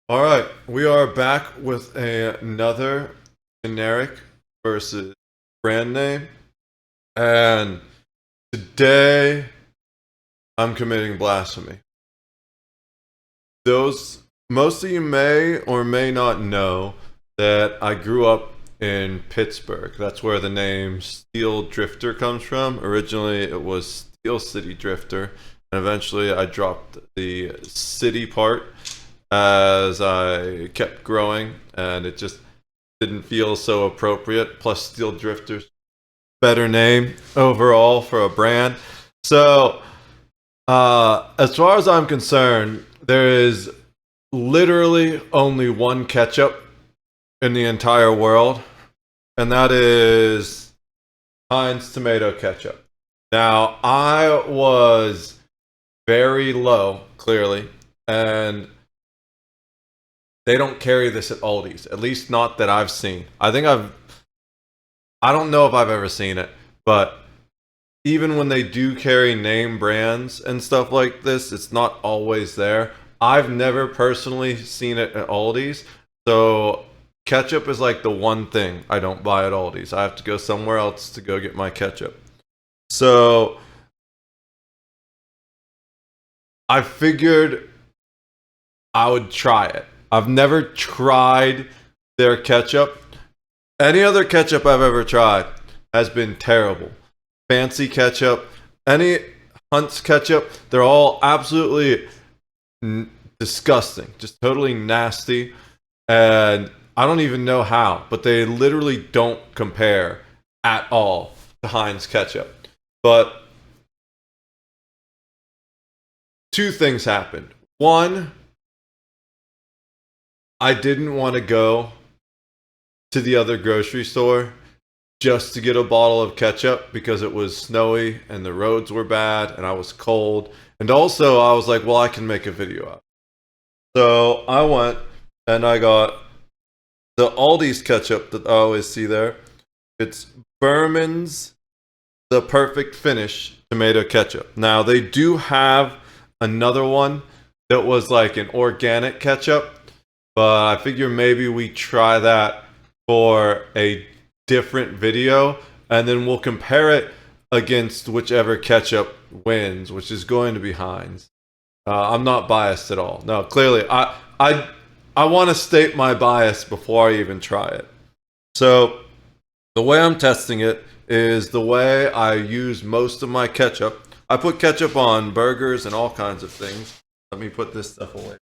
All right, we are back with another generic versus brand name, and today I'm committing blasphemy. Those Most of you may or may not know that I grew up in Pittsburgh. That's where the name Steel Drifter comes from. Originally, it was Steel City Drifter, and eventually I dropped the city part as I kept growing, and it just didn't feel so appropriate. Plus, Steel Drifter's better name overall for a brand. So, as far as I'm concerned, there is literally only one ketchup in the entire world, and that is Heinz tomato ketchup. Now, I was very low, clearly, and they don't carry this at Aldi's, at least not that I've seen. I don't know if I've ever seen it, but even when they do carry name brands and stuff like this, it's not always there. I've never personally seen it at Aldi's, so ketchup is like the one thing I don't buy at Aldi's. I have to go somewhere else to go get my ketchup. So I figured I would try it. I've never tried their ketchup. Any other ketchup I've ever tried has been terrible. Fancy ketchup, any Hunt's ketchup, they're all absolutely disgusting, just totally nasty. And I don't even know how, but they literally don't compare at all to Heinz ketchup. But two things happened. One, I didn't want to go to the other grocery store just to get a bottle of ketchup because it was snowy and the roads were bad and I was cold. And also, I was like, well, I can make a video out. So I went and I got the Aldi's ketchup that I always see there. It's Burman's The Perfect Finish tomato ketchup. Now, they do have another one that was like an organic ketchup, but I figure maybe we try that for a different video, and then we'll compare it against whichever ketchup wins, which is going to be Heinz. I'm not biased at all. No, clearly, I want to state my bias before I even try it. So the way I'm testing it is the way I use most of my ketchup. I put ketchup on burgers and all kinds of things. Let me put this stuff away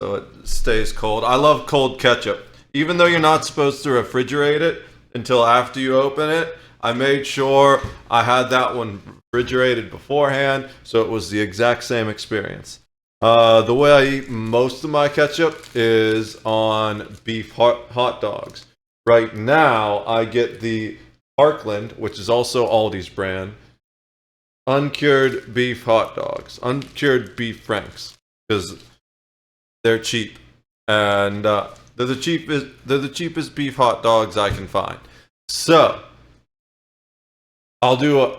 so it stays cold. I love cold ketchup. Even though you're not supposed to refrigerate it until after you open it, I made sure I had that one refrigerated beforehand, so it was the exact same experience. The way I eat most of my ketchup is on beef hot dogs. Right now, I get the Parkland, which is also Aldi's brand, uncured beef hot dogs, uncured beef franks, because they're cheap, and they're the cheapest beef hot dogs I can find. So I'll do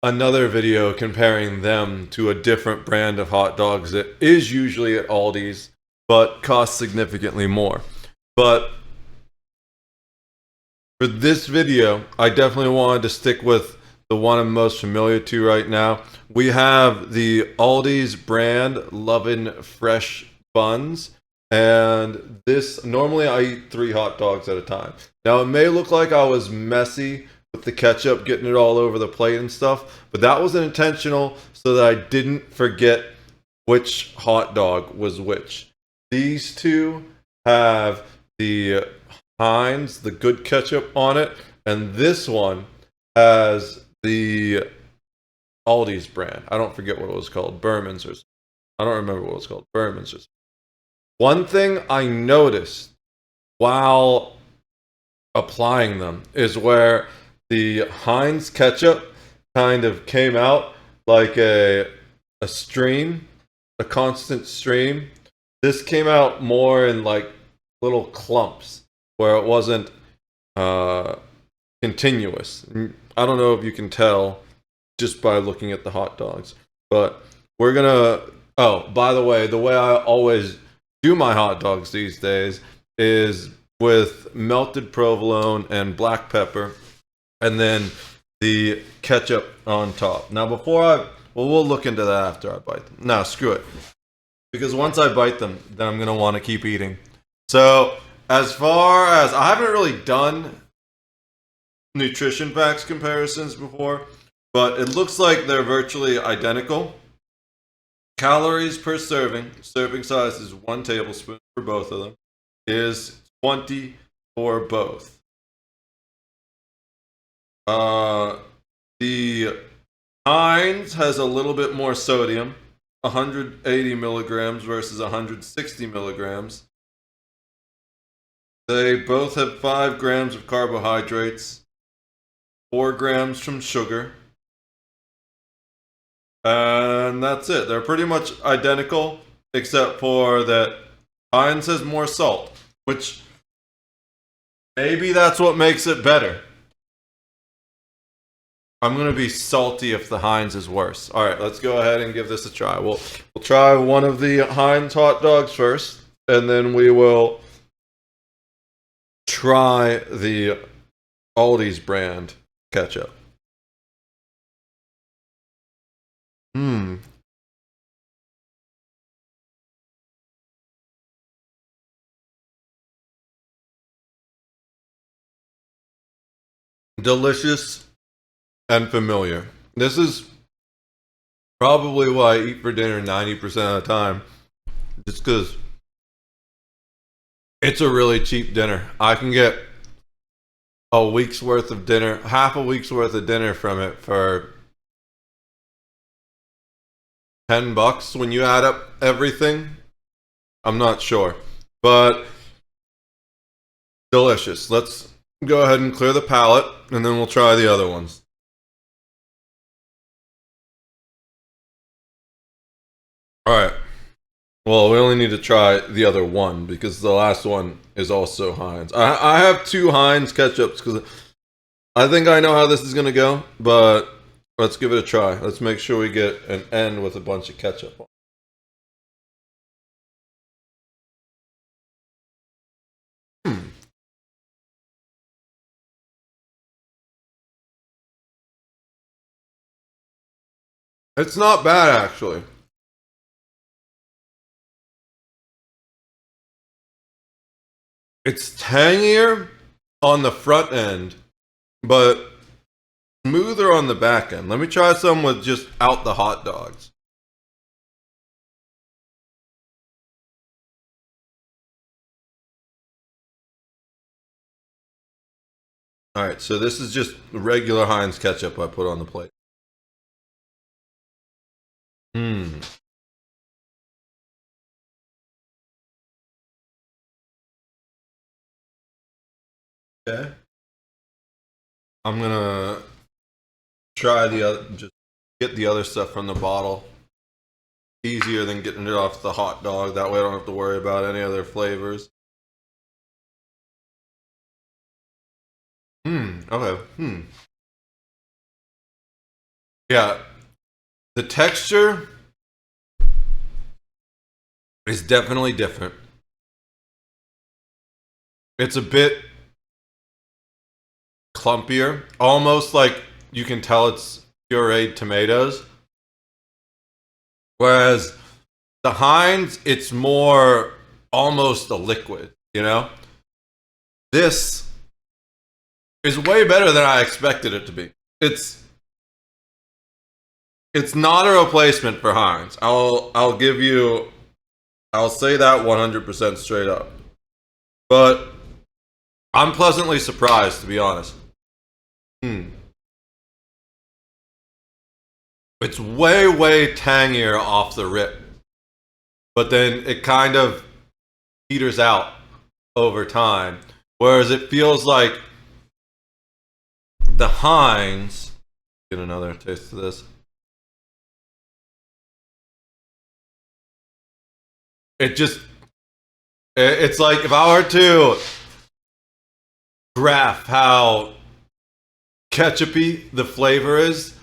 another video comparing them to a different brand of hot dogs that is usually at Aldi's but costs significantly more. But for this video, I definitely wanted to stick with the one I'm most familiar to right now. We have the Aldi's brand Lovin' Fresh Buns. And this, normally I eat 3 hot dogs at a time. Now, it may look like I was messy with the ketchup, getting it all over the plate and stuff, but that was intentional so that I didn't forget which hot dog was which. These two have the Heinz, the good ketchup on it, and this one has the Aldi's brand. I don't forget what it was called, Burman's or something. I don't remember what it was called, Burman's or something. One thing I noticed while applying them is where the Heinz ketchup kind of came out like a stream, a constant stream. This came out more in like little clumps where it wasn't continuous. I don't know if you can tell just by looking at the hot dogs, but we're gonna Oh, by the way I always do my hot dogs these days is with melted provolone and black pepper, and then the ketchup on top. Now, we'll look into that after I bite them. No, screw it. Because once I bite them, then I'm going to want to keep eating. So, as far as, I haven't really done nutrition facts comparisons before, but it looks like they're virtually identical. Calories per serving size is 1 tablespoon for both of them, is 20 for both. The Heinz has a little bit more sodium, 180 milligrams versus 160 milligrams. They both have 5 grams of carbohydrates, 4 grams from sugar, and that's it. They're pretty much identical, except for that Heinz has more salt, which maybe that's what makes it better. I'm going to be salty if the Heinz is worse. All right, let's go ahead and give this a try. We'll try one of the Heinz hot dogs first, and then we will try the Aldi's brand ketchup. Delicious and familiar. This is probably what I eat for dinner 90% of the time, just because it's a really cheap dinner. I can get a week's worth of dinner, half a week's worth of dinner from it for $10 when you add up everything. I'm not sure, but delicious. Let's go ahead and clear the palate, and then we'll try the other ones. All right. Well, we only need to try the other one because the last one is also Heinz. I have 2 Heinz ketchups because I think I know how this is going to go, but let's give it a try. Let's make sure we get an end with a bunch of ketchup on. It's not bad, actually. It's tangier on the front end, but smoother on the back end. Let me try some with just out the hot dogs. All right, so this is just regular Heinz ketchup I put on the plate. Okay. I'm gonna try the other, just get the other stuff from the bottle. Easier than getting it off the hot dog. That way I don't have to worry about any other flavors. Okay. Yeah. The texture is definitely different. It's a bit clumpier. Almost like you can tell it's pureed tomatoes. Whereas the Heinz, it's more almost a liquid, you know? This is way better than I expected it to be. It's not a replacement for Heinz. I'll say that 100% straight up. But I'm pleasantly surprised, to be honest. It's way tangier off the rip. But then it kind of peters out over time. Whereas it feels like the Heinz, get another taste of this. It's like if I were to graph how ketchupy the flavor is,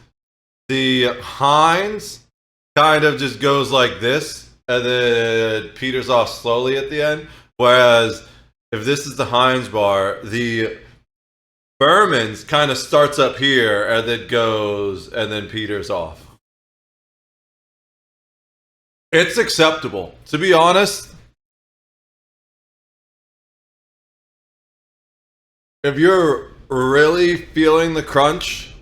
the Heinz kind of just goes like this and then peters off slowly at the end. Whereas if this is the Heinz bar, the Burman's kind of starts up here and then goes and then peters off. It's acceptable. To be honest, if you're really feeling the crunch,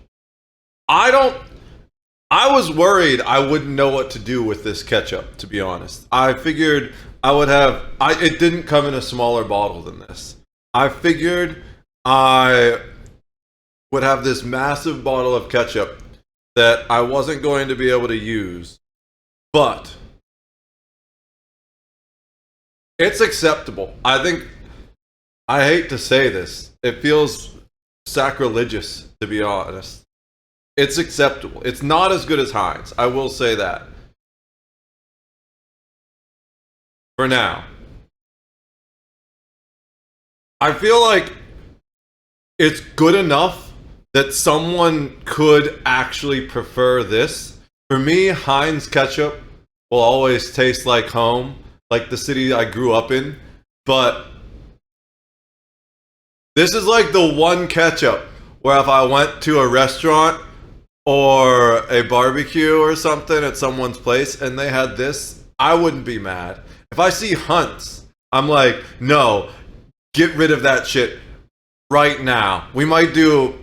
I was worried I wouldn't know what to do with this ketchup, to be honest. I figured I would have, it didn't come in a smaller bottle than this. I figured I would have this massive bottle of ketchup that I wasn't going to be able to use, but it's acceptable. I think, I hate to say this, it feels sacrilegious, to be honest. It's acceptable. It's not as good as Heinz. I will say that. For now. I feel like it's good enough that someone could actually prefer this. For me, Heinz Ketchup will always taste like home, like the city I grew up in. But this is like the one ketchup where if I went to a restaurant or a barbecue or something at someone's place and they had this, I wouldn't be mad. If I see Hunt's, I'm like, no, get rid of that shit right now. We might do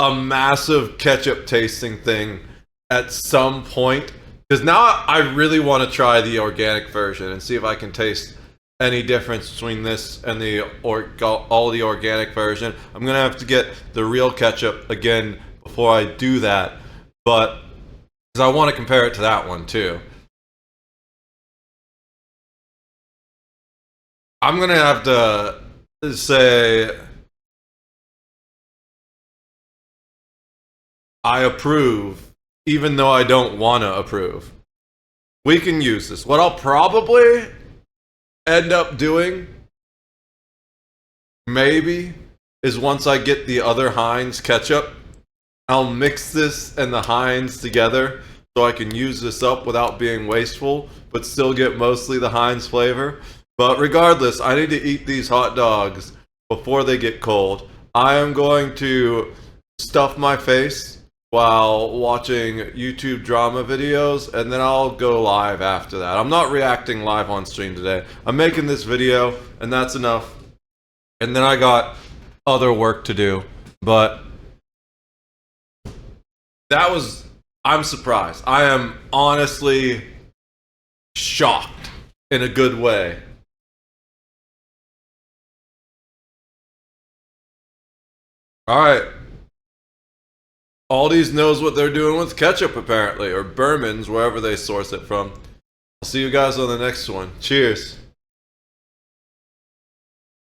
a massive ketchup tasting thing at some point, because now I really want to try the organic version and see if I can taste any difference between this and the all the organic version. I'm gonna have to get the real ketchup again before I do that, but because I want to compare it to that one too. I'm gonna have to say I approve, even though I don't want to approve. We can use this. What I'll probably end up doing, maybe, is once I get the other Heinz ketchup, I'll mix this and the Heinz together so I can use this up without being wasteful, but still get mostly the Heinz flavor. But regardless, I need to eat these hot dogs before they get cold. I am going to stuff my face while watching YouTube drama videos, and then I'll go live after that. I'm not reacting live on stream today. I'm making this video, and that's enough. And then I got other work to do. But that was, I'm surprised. I am honestly shocked in a good way. All right. Aldi's knows what they're doing with ketchup, apparently, or Burman's, wherever they source it from. I'll see you guys on the next one. Cheers.